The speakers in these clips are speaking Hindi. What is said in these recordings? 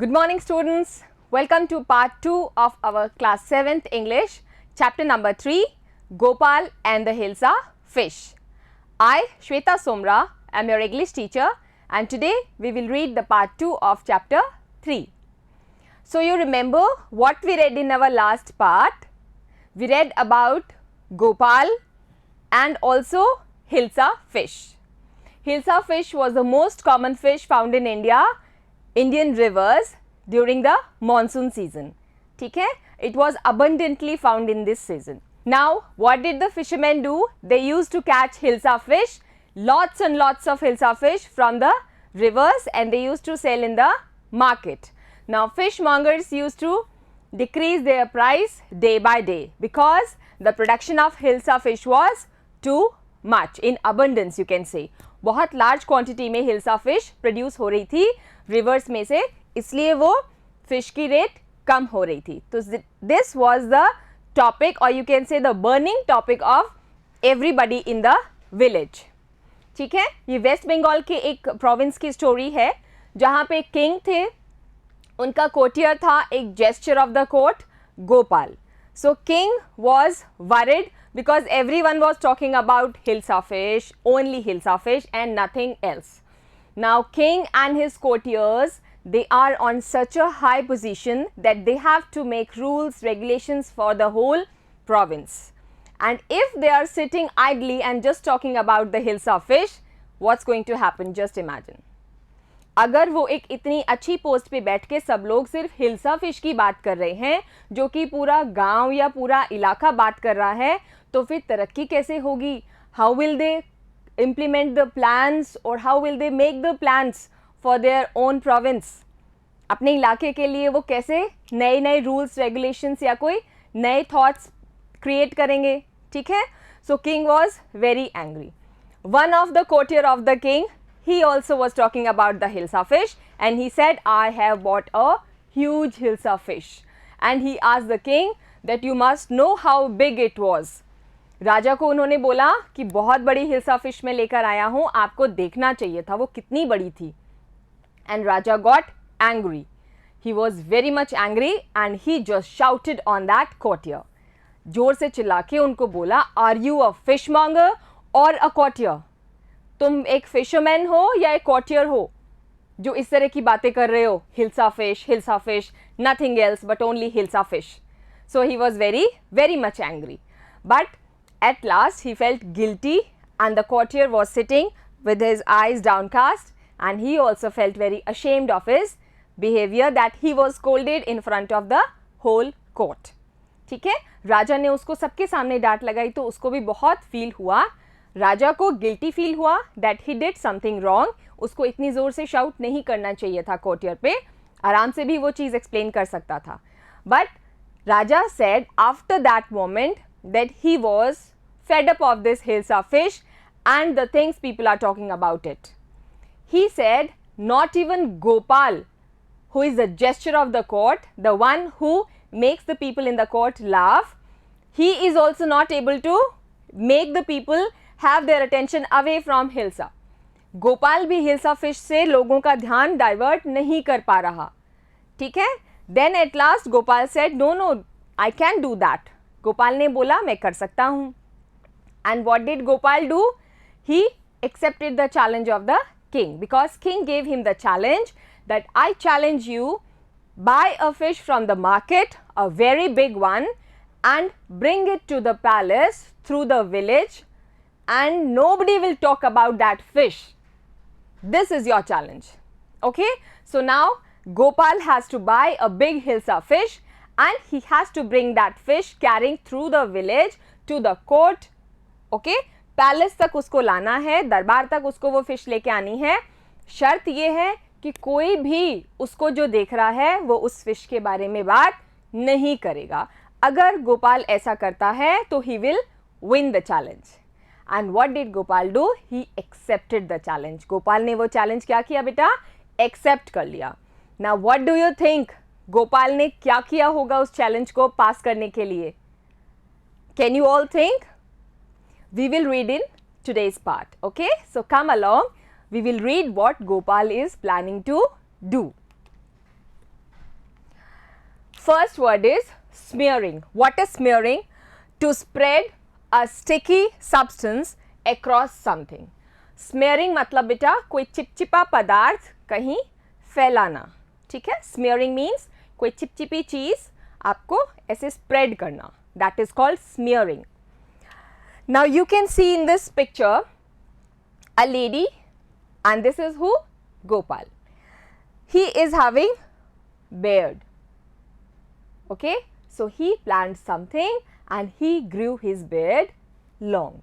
Good morning students. Welcome to part 2 of our class 7th English, chapter number 3, Gopal and the Hilsa Fish. I, Shweta Somra, am your English teacher and today we will read the part 2 of chapter 3. So you remember what we read in our last part? We read about Gopal and also Hilsa fish. Hilsa fish was the most common fish found in Indian rivers during the monsoon season. ठीक है? It was abundantly found in this season. Now, what did the fishermen do? They used to catch Hilsa fish, lots and lots of Hilsa fish from the rivers, and they used to sell in the market. Now, fishmongers used to decrease their price day by day because the production of Hilsa fish was too much, in abundance you can say. बहुत लार्ज क्वांटिटी में हिल्सा फिश प्रोड्यूस हो रही थी रिवर्स में से, इसलिए वो फिश की रेट कम हो रही थी. तो दिस वाज द टॉपिक और you can say the burning topic of everybody in the village. ठीक है, ये वेस्ट बंगाल के एक प्रोविंस की स्टोरी है जहाँ पे किंग थे, उनका कोर्टियर था एक gesture of the court Gopal. So king was worried because everyone was talking about Hilsa fish, only Hilsa fish and nothing else. Now king and his courtiers, they are on such a high position that they have to make rules, regulations for the whole province. And if they are sitting idly and just talking about the Hilsa fish, what's going to happen? Just imagine. अगर वो एक इतनी अच्छी पोस्ट पे बैठ के सब लोग सिर्फ हिल्सा फिश की बात कर रहे हैं जो कि पूरा गांव या पूरा इलाका बात कर रहा है, तो फिर तरक्की कैसे होगी? How will they implement the plans और how will they make the plans for their own province? अपने इलाके के लिए वो कैसे नए नए रूल्स रेगुलेशंस या कोई नए थॉट्स क्रिएट करेंगे? ठीक है. So king was very angry. One of the courtier of the king, he also was talking about the Hilsa fish and he said, I have bought a huge Hilsa fish. And he asked the king that you must know how big it was. राजा को उन्होंने बोला कि बहुत बड़ी हिल्सा फिश में लेकर आया हूँ, आपको देखना चाहिए था वो कितनी बड़ी थी. And Raja got angry. He was very much angry and he just shouted on that courtier. जोर से चिल्ला के उनको बोला, Are you a fishmonger or a courtier? तुम एक फिशरमैन हो या एक कॉर्टियर हो जो इस तरह की बातें कर रहे हो? Hilsa fish, nothing else but only hilsa fish. So he was very very much angry. But at last he felt guilty and the courtier was sitting with his eyes downcast and he also felt very ashamed of his behaviour that he was scolded in front of the whole court. ठीक है, राजा ने उसको सबके सामने डांट लगाई तो उसको भी बहुत फील हुआ. राजा को गिल्टी फील हुआ that he did something wrong. उसको इतनी ज़ोर से शाउट नहीं करना चाहिए था कोर्टियर पे, आराम से भी वो चीज़ एक्सप्लेन कर सकता था. But raja said after that moment that he was fed up of this hilsa fish and the things people are talking about it. He said not even Gopal, who is the gesture of the court, the one who makes the people in the court laugh, he is also not able to make the people have their attention away from Hilsa. Gopal भी हिल्सा फिश से लोगों का ध्यान डाइवर्ट नहीं कर पा रहा. ठीक है. Then at last Gopal said no no I can do that. Gopal ने बोला मैं कर सकता हूँ. And what did Gopal do? He accepted the challenge of the king because king gave him the challenge that I challenge you, buy a fish from the market, a very big one, and bring it to the palace through the village and nobody will talk about that fish. This is your challenge. Okay, so now Gopal has to buy a big Hilsa fish and he has to bring that fish carrying through the village to the court. Okay, palace तक उसको लाना है, दरबार तक उसको वो फिश लेके आनी है. शर्त ये है कि कोई भी उसको जो देख रहा है वो उस फिश के बारे में बात नहीं करेगा. अगर गोपाल ऐसा करता है तो he will win the challenge. And what did Gopal do? He accepted the challenge. Gopal ने वो चैलेंज क्या किया बेटा? एक्सेप्ट कर लिया. Now what do you think Gopal ने क्या किया होगा उस चैलेंज को पास करने के लिए? Can you all think? We will read in today's part. Okay, so come along, we will read what Gopal is planning to do. first word is smearing. What is smearing? To spread a sticky substance across something. Smearing मतलब बेटा कोई चिपचिपा पदार्थ कहीं फैलाना, ठीक है. Smearing means कोई चिपचिपी चीज आपको ऐसे spread करना. That is called smearing. Now you can see in this picture a lady, and this is who? Gopal. He is having beard. Okay, so he planned something and he grew his beard long.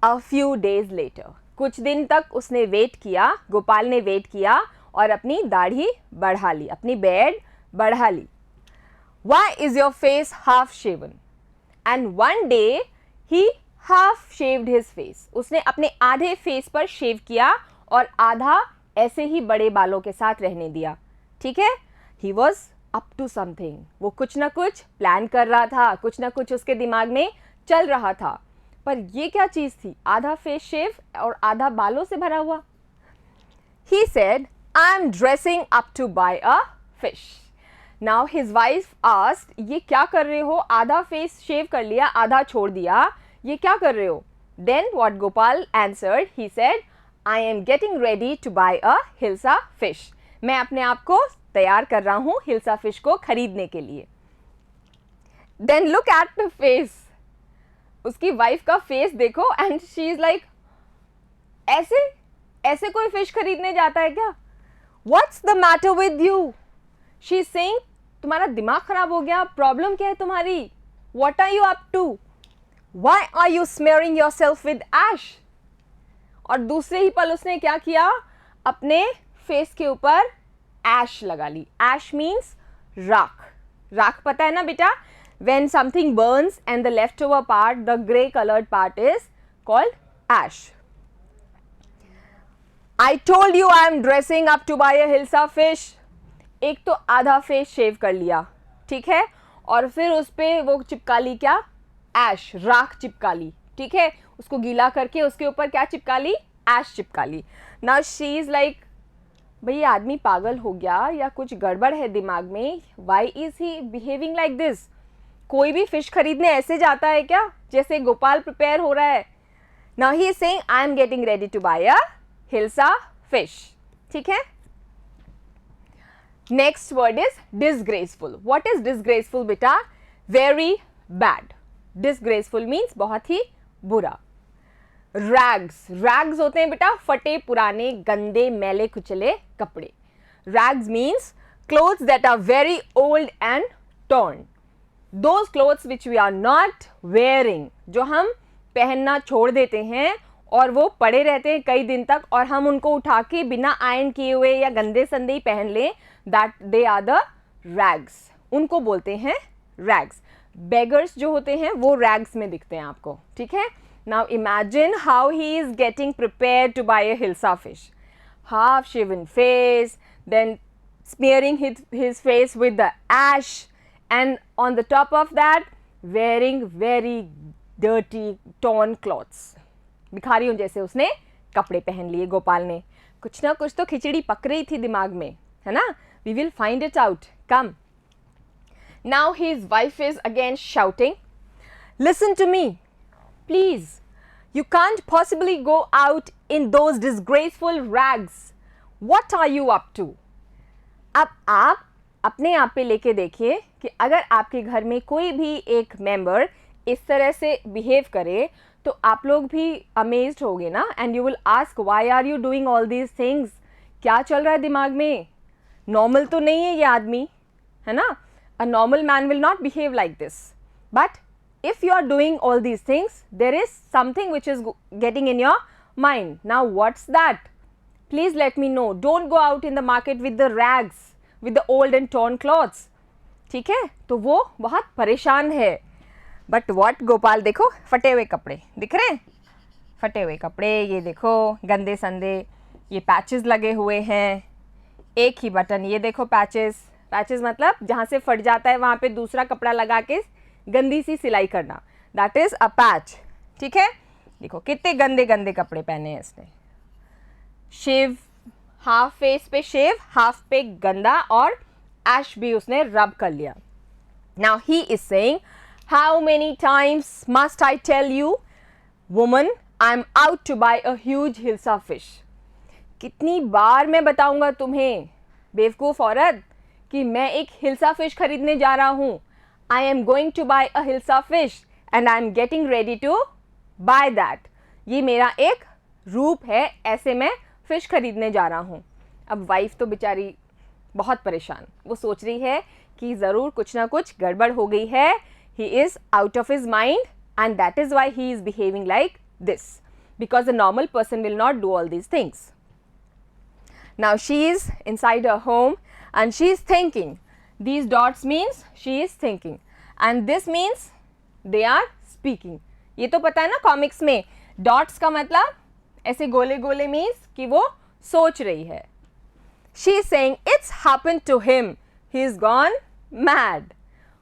A few days later, कुछ दिन तक उसने वेट किया, गोपाल ने वेट किया और अपनी दाढ़ी बढ़ा ली, अपनी beard बढ़ा ली. Why is your face half shaven? And one day he half shaved his face. उसने अपने आधे फेस पर शेव किया और आधा ऐसे ही बड़े बालों के साथ रहने दिया, ठीक है. He was up to something. वो कुछ ना कुछ प्लान कर रहा था, कुछ ना कुछ उसके दिमाग में चल रहा था. पर ये क्या चीज थी? आधा फेस शेव और आधा बालों से भरा हुआ. He said, I'm dressing up to buy a fish. Now his wife asked, ये क्या कर रहे हो? आधा फेस शेव कर लिया, आधा छोड़ दिया, ये क्या कर रहे हो? Then what Gopal answered, he said, I am getting ready to buy a hilsa fish. मैं अपने आप को तैयार कर रहा हूँ हिल्सा फिश को खरीदने के लिए. Then look at the face. उसकी वाइफ का फेस देखो and she is like, ऐसे कोई फिश खरीदने जाता है क्या? What's the matter with you? She is saying, तुम्हारा दिमाग खराब हो गया, प्रॉब्लम क्या है तुम्हारी? What are you up to? Why are you smearing yourself with ash? और दूसरे ही पल उसने क्या किया? अपने फेस के ऊपर ऐश लगा ली. ऐश मीन्स राख. राख पता है ना बेटा? When something burns and the leftover part, the grey colored part is called ash. I told you I am dressing up to buy a hilsa fish. एक तो आधा फेस शेव कर लिया, ठीक है, और फिर उस पर वो चिपका ली क्या? ऐश, राख चिपका ली, ठीक है. उसको गीला करके उसके ऊपर क्या चिपका ली? ऐश चिपका ली. नाउ शी इज लाइक, भाई ये आदमी पागल हो गया या कुछ गड़बड़ है दिमाग में? Why is he behaving like this? कोई भी फिश खरीदने ऐसे जाता है क्या जैसे गोपाल प्रिपेयर हो रहा है? Now he is saying I am getting ready to buy a hilsa fish, ठीक है. Next word is disgraceful. What is disgraceful बेटा? Very bad. डिसग्रेसफुल मीन्स बहुत ही बुरा. रैग्स, रैग्स होते हैं बेटा फटे पुराने गंदे मैले कुचले कपड़े. Rags means clothes that are very old and torn. Those clothes which we are not wearing, जो हम पहनना छोड़ देते हैं और वो पड़े रहते हैं कई दिन तक और हम उनको उठा के बिना आयरन किए हुए या गंदे संदे ही पहन लें, that they are the rags. उनको बोलते हैं रैग्स. बेगर्स जो होते हैं वो रैग्स में दिखते हैं आपको, ठीक है. Now imagine how he is getting prepared to buy a hilsa fish. Half shaven face, then smearing his face with the ash, and on the top of that wearing very dirty torn clothes. भिखारियों जैसे उसने कपड़े पहन लिए गोपाल ने. कुछ ना कुछ तो खिचड़ी पक रही थी दिमाग में, है ना. We will find it out. Come. Now his wife is again shouting, listen to me. Please, you can't possibly go out in those disgraceful rags. What are you up to? अब आप अपने आप पे लेके देखिए कि अगर आपके घर में कोई भी एक मेंबर इस तरह से बिहेव करे तो आप लोग भी अमेज्ड होगे ना. And you will ask why are you doing all these things? क्या चल रहा है दिमाग में? नॉर्मल तो नहीं है ये आदमी, है ना. A normal man will not behave like this. But if you are doing all these things, there is something which is getting in your mind. Now what's that? Please let me know. Don't go out in the market with the rags, with the old and torn clothes. ठीक है, तो वो बहुत परेशान है. बट what गोपाल देखो फटे हुए कपड़े दिख रहे हैं, फटे हुए कपड़े, ये देखो गंदे संदे, ये पैचेस लगे हुए हैं, एक ही बटन, ये देखो पैचेस. पैचेस मतलब जहाँ से फट जाता है वहाँ पे दूसरा कपड़ा लगा के गंदी सी सिलाई करना, दैट इज अ पैच, ठीक है. देखो कितने गंदे गंदे कपड़े पहने हैं इसने. शेव, हाफ फेस पे शेव, हाफ पे गंदा और ऐश भी उसने रब कर लिया. Now he is saying, how many times must I tell you, woman, I'm out to buy a huge hilsa fish. कितनी बार मैं बताऊंगा तुम्हें बेवकूफ़ औरत कि मैं एक हिल्सा फिश खरीदने जा रहा हूँ. I am going to buy a hilsa fish and I am getting ready to buy that. ये मेरा एक रूप है, ऐसे मैं फिश खरीदने जा रहा हूँ. अब वाइफ तो बेचारी बहुत परेशान, वो सोच रही है कि ज़रूर कुछ ना कुछ गड़बड़ हो गई है. He is out of his mind and that is why he is behaving like this, because a normal person will not do all these things. Now she is inside her home and she is thinking. These dots means she is thinking and this means they are speaking. ये तो पता है ना कॉमिक्स में डॉट्स का मतलब ऐसे गोले गोले मीन्स कि वो सोच रही है. She is saying it's happened to him. He is gone mad.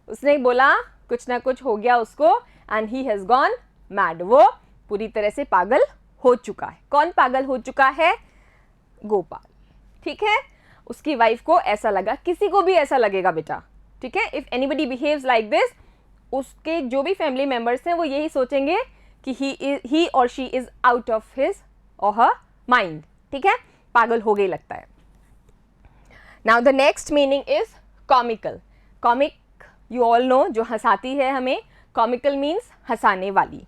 उसने बोला कुछ ना कुछ हो गया उसको and he has gone mad. वो पूरी तरह से पागल हो चुका है. कौन पागल हो चुका है? गोपाल. ठीक है, उसकी वाइफ को ऐसा लगा, किसी को भी ऐसा लगेगा बेटा. ठीक है, if anybody behaves like this, उसके जो भी फैमिली मेंबर्स हैं वो यही सोचेंगे कि ही और she is out of his और हर माइंड. ठीक है, पागल हो गई लगता है. Now the next meaning is comical. Comic you all know, जो हंसाती है हमें. कॉमिकल मीन्स हंसाने वाली.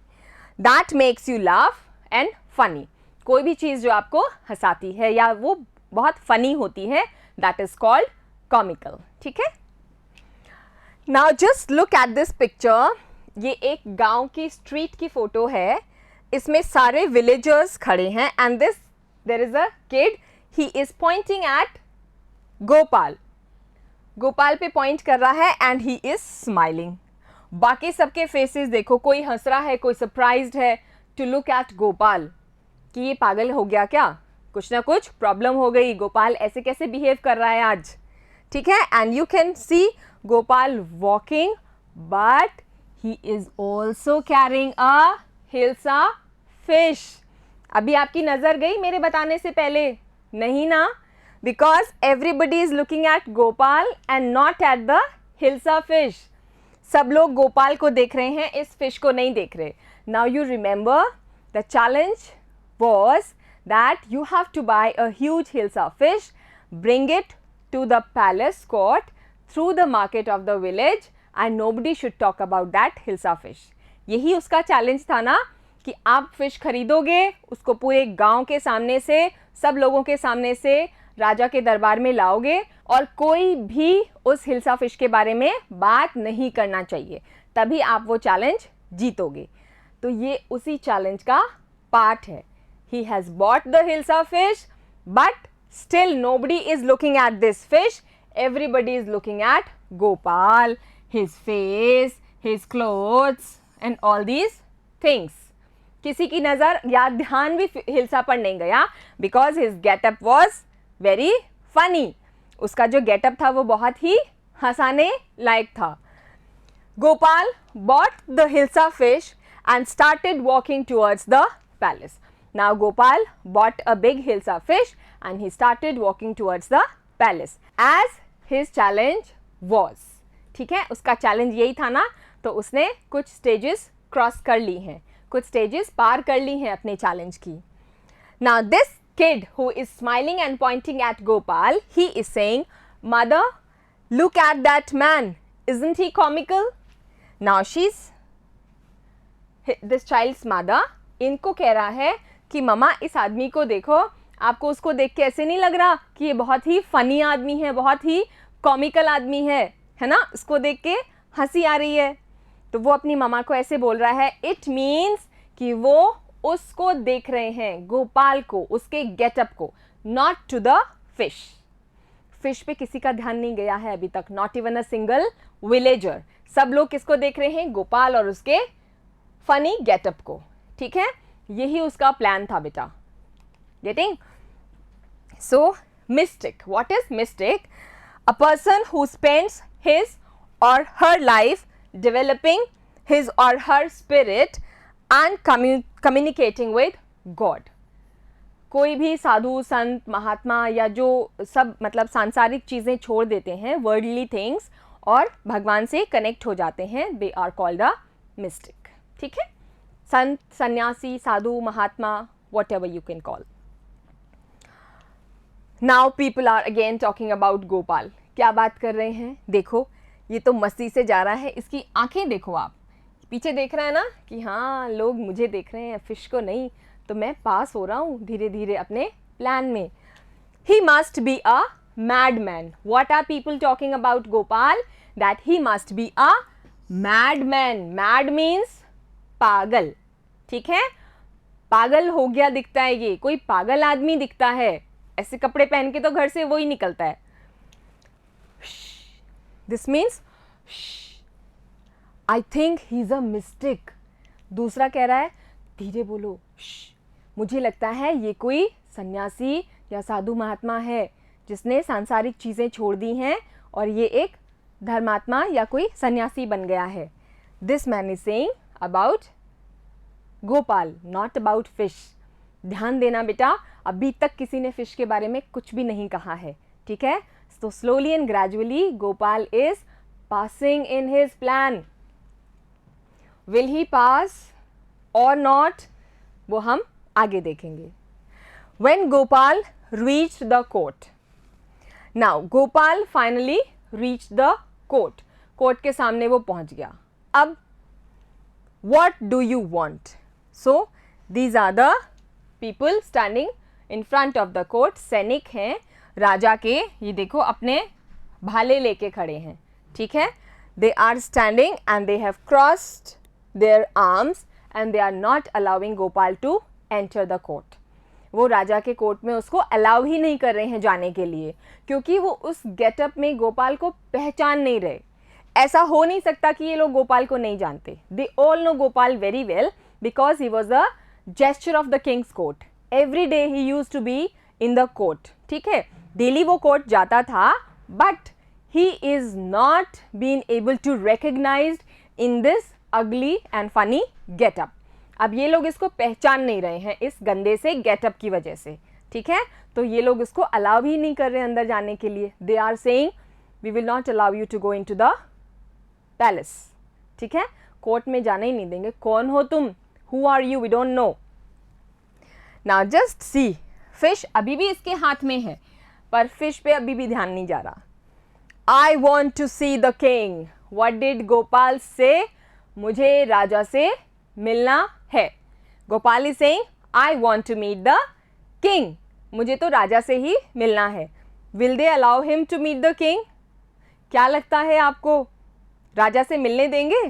That makes you laugh and funny. कोई भी चीज़ जो आपको हंसाती है या वो बहुत फनी होती है, दैट इज कॉल्ड कॉमिकल. ठीक है. Now just look at this picture. ये एक गांव की स्ट्रीट की फोटो है. इसमें सारे विलेजर्स खड़े हैं and there is a kid. He is pointing at Gopal. Gopal पे पॉइंट कर रहा है एंड ही इज स्माइलिंग. बाकी सबके फेसेस देखो, कोई हंस रहा है, कोई सरप्राइज्ड है टू लुक एट गोपाल कि ये पागल हो गया क्या, कुछ ना कुछ प्रॉब्लम हो गई, गोपाल ऐसे कैसे बिहेव कर रहा है आज. ठीक है, and you can see Gopal walking but he is also carrying a hilsa fish. अभी आपकी नज़र गई मेरे बताने से पहले? नहीं ना, because everybody is looking at Gopal and not at the hilsa fish. सब लोग गोपाल को देख रहे हैं, इस फिश को नहीं देख रहे. Now you remember the challenge was that you have to buy a huge hilsa fish, bring it to the palace court through the market of the village and nobody should talk about that hilsa fish. यही उसका चैलेंज था ना कि आप फिश खरीदोगे, उसको पूरे गांव के सामने से, सब लोगों के सामने से राजा के दरबार में लाओगे और कोई भी उस हिल्सा फिश के बारे में बात नहीं करना चाहिए, तभी आप वो चैलेंज जीतोगे. तो ये उसी चैलेंज का पार्ट है. He has bought the hilsa fish, but still nobody is looking at this fish. Everybody is looking at Gopal, his face, his clothes and all these things. किसी की नज़र या ध्यान भी हिल्सा पर नहीं गया because his getup was very funny. उसका जो getup था वो बहुत ही हंसाने लायक था. Gopal bought the hilsa fish and started walking towards the palace. Now Gopal bought a big hilsa fish and he started walking towards the palace as his challenge was. ठीक है, उसका चैलेंज यही था ना, तो उसने कुछ स्टेजेस क्रॉस कर ली हैं, कुछ स्टेजेस पार कर ली हैं अपने चैलेंज की. Now this kid who is smiling and pointing at Gopal, he is saying, "Mother, look at that man. Isn't he comical?" Now this child's mother इनको कह रहा है कि ममा इस आदमी को देखो, आपको उसको देख के ऐसे नहीं लग रहा कि ये बहुत ही फनी आदमी है, बहुत ही कॉमिकल आदमी है ना, इसको देख के हंसी आ रही है. तो वो अपनी ममा को ऐसे बोल रहा है. इट मीन्स कि वो उसको देख रहे हैं, गोपाल को, उसके गेटअप को, not to the fish. Fish पे किसी का ध्यान नहीं गया है अभी तक, not even a single villager. सब लोग किसको देख रहे हैं? गोपाल और उसके फनी गेटअप को. ठीक है, यही उसका प्लान था बेटा. Getting? So mistake. What is mistake? A person who spends his और हर लाइफ डेवलपिंग हिज और her spirit and communicating with God. कोई भी साधु संत महात्मा या जो सब मतलब सांसारिक चीज़ें छोड़ देते हैं, वर्ल्डली थिंग्स, और भगवान से कनेक्ट हो जाते हैं, they are called a mystic. ठीक है, संत, सन्यासी, साधु, महात्मा, whatever you can call. Now people are again talking about Gopal. क्या बात कर रहे हैं, देखो ये तो मस्ती से जा रहा है, इसकी आंखें देखो, आप पीछे देख रहे हैं ना कि हाँ लोग मुझे देख रहे हैं, फिश को नहीं. तो मैं पास हो रहा हूँ धीरे धीरे अपने प्लान में. He must be a madman. What are people talking about Gopal? That he must be a madman. Mad means पागल. ठीक है, पागल हो गया दिखता है, ये कोई पागल आदमी दिखता है. ऐसे कपड़े पहन के तो घर से वो ही निकलता है. This means I think he is a mistake. दूसरा कह रहा है धीरे बोलो, मुझे लगता है ये कोई सन्यासी या साधु महात्मा है जिसने सांसारिक चीज़ें छोड़ दी हैं और ये एक धर्मात्मा या कोई सन्यासी बन गया है. This man is saying about Gopal, not about fish. ध्यान देना बेटा, अभी तक किसी ने फिश के बारे में कुछ भी नहीं कहा है. ठीक है, तो slowly and gradually Gopal is passing in his plan. Will he pass और नॉट, वो हम आगे देखेंगे. When Gopal reached the court. Now Gopal finally reached the court. Court के सामने वो पहुंच गया. अब what do you want? So these are the people standing in front of the court. सैनिक हैं राजा के, ये देखो अपने भाले लेके खड़े हैं. ठीक है, they are standing and they have crossed their arms and they are not allowing Gopal to enter the court. वो राजा के कोर्ट में उसको अलाउ ही नहीं कर रहे हैं जाने के लिए, क्योंकि वो उस गेटअप में गोपाल को पहचान नहीं रहे. ऐसा हो नहीं सकता कि ये लोग गोपाल को नहीं जानते. They all know Gopal very well because he was a gesture of the king's court. Every day he use to be in the court. ठीक है, डेली वो कोर्ट जाता था, but he is not been able to recognise in this ugly and funny getup. अब ये लोग इसको पहचान नहीं रहे हैं इस गंदे से गेटअप की वजह से. ठीक है, तो ये लोग इसको अलाउ ही नहीं कर रहे अंदर जाने के लिए. They are saying we will not allow you to go into the palace. ठीक है, कोर्ट में जाने ही नहीं देंगे. कौन हो तुम? Who are you? We don't know. Now just see, fish अभी भी इसके हाथ में है, पर फिश पे अभी भी ध्यान नहीं जा रहा. I want to see the king. What did Gopal say? मुझे राजा से मिलना है. Gopal is saying I want to meet the king. मुझे तो राजा से ही मिलना है. Will they allow him to meet the king? क्या लगता है आपको, राजा से मिलने देंगे?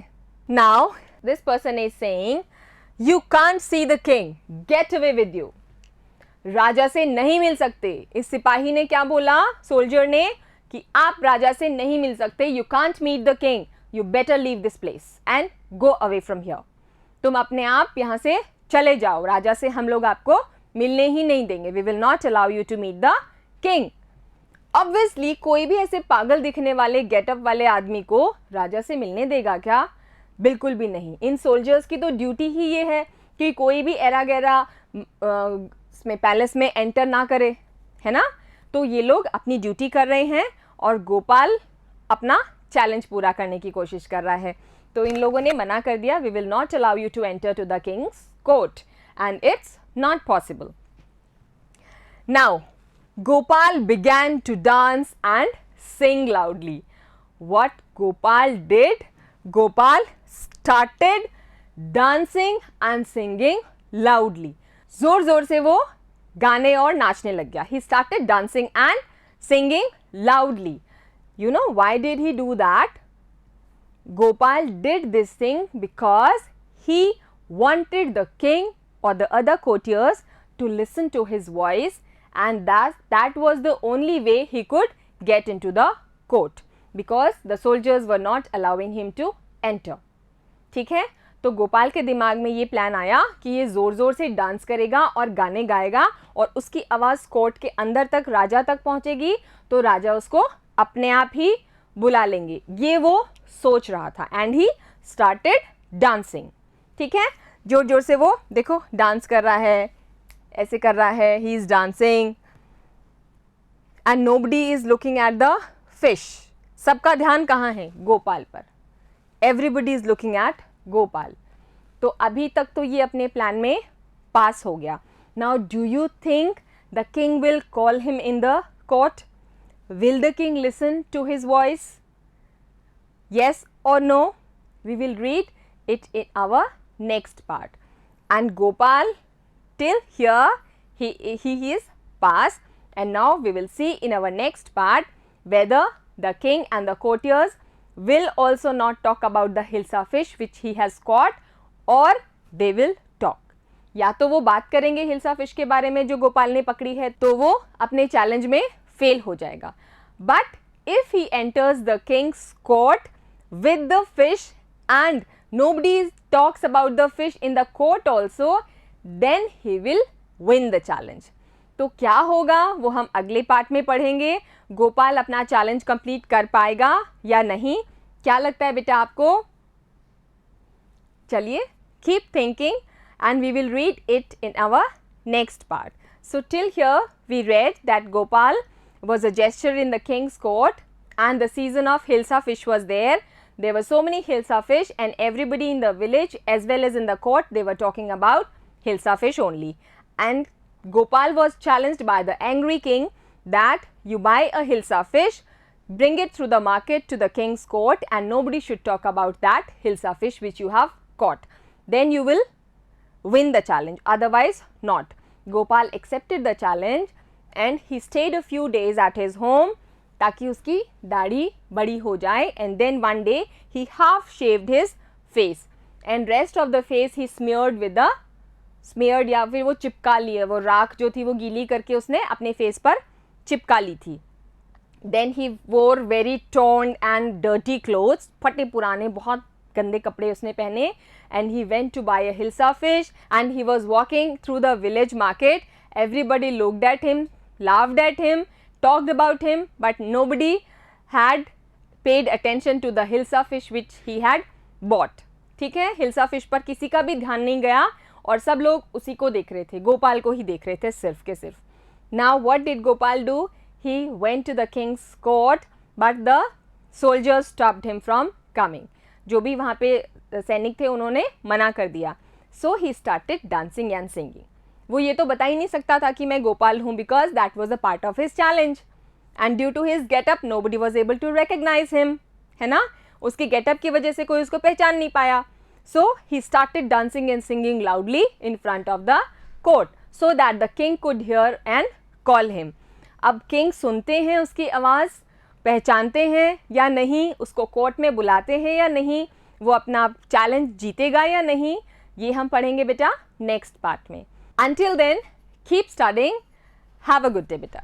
Now this person is saying you can't see the king, get away with you. राजा से नहीं मिल सकते. इस सिपाही ने क्या बोला, सोल्जर ने, कि आप राजा से नहीं मिल सकते. You can't meet the king, you better leave this place and go away from here. तुम अपने आप यहाँ से चले जाओ, राजा से हम लोग आपको मिलने ही नहीं देंगे. We will not allow you to meet the king. Obviously कोई भी ऐसे पागल दिखने वाले गेटअप वाले आदमी को राजा से मिलने देगा क्या? बिल्कुल भी नहीं. इन सोल्जर्स की तो ड्यूटी ही ये है कि कोई भी एरा गैरा इसमें पैलेस में एंटर ना करे, है ना. तो ये लोग अपनी ड्यूटी कर रहे हैं और गोपाल अपना चैलेंज पूरा करने की कोशिश कर रहा है. तो इन लोगों ने मना कर दिया, we will not allow you to enter to the king's court and it's not possible. Now Gopal began to dance and sing loudly. What Gopal did? Gopal started dancing and singing loudly. जोर जोर से वो गाने और नाचने लग गया. He started dancing and singing loudly. You know why did he do that? Gopal did this thing because he wanted the king or the other courtiers to listen to his voice, and that was the only way he could get into the court because the soldiers were not allowing him to enter. ठीक है, तो गोपाल के दिमाग में ये प्लान आया कि ये ज़ोर ज़ोर से डांस करेगा और गाने गाएगा और उसकी आवाज़ कोर्ट के अंदर तक, राजा तक पहुंचेगी, तो राजा उसको अपने आप ही बुला लेंगे. ये वो सोच रहा था एंड ही स्टार्टेड डांसिंग. ठीक है, जोर जोर से वो देखो डांस कर रहा है, ऐसे कर रहा है. He is dancing and nobody is looking at the fish. सबका ध्यान कहाँ है? गोपाल पर. Everybody is looking at Gopal. तो अभी तक तो ये अपने प्लान में पास हो गया. Now do you think the king will call him in the court? Will the king listen to his voice? Yes or no? We will read it in our next part. And Gopal, till here he is passed, and now we will see in our next part whether the king and the courtiers will also not talk about the Hilsa fish which he has caught, or they will talk. या तो वो बात करेंगे हिल्सा फिश के बारे में जो गोपाल ने पकड़ी है, तो वो अपने चैलेंज में फेल हो जाएगा. But if he enters the king's court with the fish and nobody talks about the fish in the court also, then he will win the challenge. तो क्या होगा वो हम अगले पार्ट में पढ़ेंगे. गोपाल अपना चैलेंज कंप्लीट कर पाएगा या नहीं? क्या लगता है बेटा आपको? चलिए, keep thinking and we will read it in our next part. So till here we read that Gopal was a jester in the king's court and the season of Hilsa fish was there. There were so many Hilsa fish and everybody in the village as well as in the court, they were talking about Hilsa fish only. And Gopal was challenged by the angry king that you buy a Hilsa fish, bring it through the market to the king's court and nobody should talk about that Hilsa fish which you have caught. Then you will win the challenge, otherwise not. Gopal accepted the challenge and he stayed a few days at his home ताकि उसकी दाढ़ी बड़ी हो जाए. And then one day he half shaved his face and rest of the face he smeared with the smeared या फिर वो चिपका लिए, वो राख जो थी वो गीली करके उसने अपने फेस पर चिपका ली थी. Then he wore very torn and dirty clothes, फटे पुराने बहुत गंदे कपड़े उसने पहने. And he went to buy a Hilsa fish and he was walking through the village market. Everybody looked at him, laughed at him, talked about him, but nobody had paid attention to the Hilsa fish which he had bought. ठीक है, Hilsa fish पर किसी का भी ध्यान नहीं गया और सब लोग उसी को देख रहे थे, गोपाल को ही देख रहे थे सिर्फ के सिर्फ. Now what did Gopal do? He went to the king's court but the soldiers stopped him from coming. जो भी वहाँ पे सैनिक थे उन्होंने मना कर दिया. So he started dancing and singing. वो ये तो बता ही नहीं सकता था कि मैं गोपाल हूँ because that was a part of his challenge. And due to his get-up nobody was able to recognize him. है ना, उसके get-up की वजह से कोई उसको पहचान नहीं पाया. So he started dancing and singing loudly in front of the court so that the king could hear and call him. अब king सुनते हैं उसकी आवाज़, पहचानते हैं या नहीं, उसको कोर्ट में बुलाते हैं या नहीं, वो अपना चैलेंज जीतेगा या नहीं, ये हम पढ़ेंगे बेटा नेक्स्ट पार्ट में. Until then, keep studying. Have a good day, beta.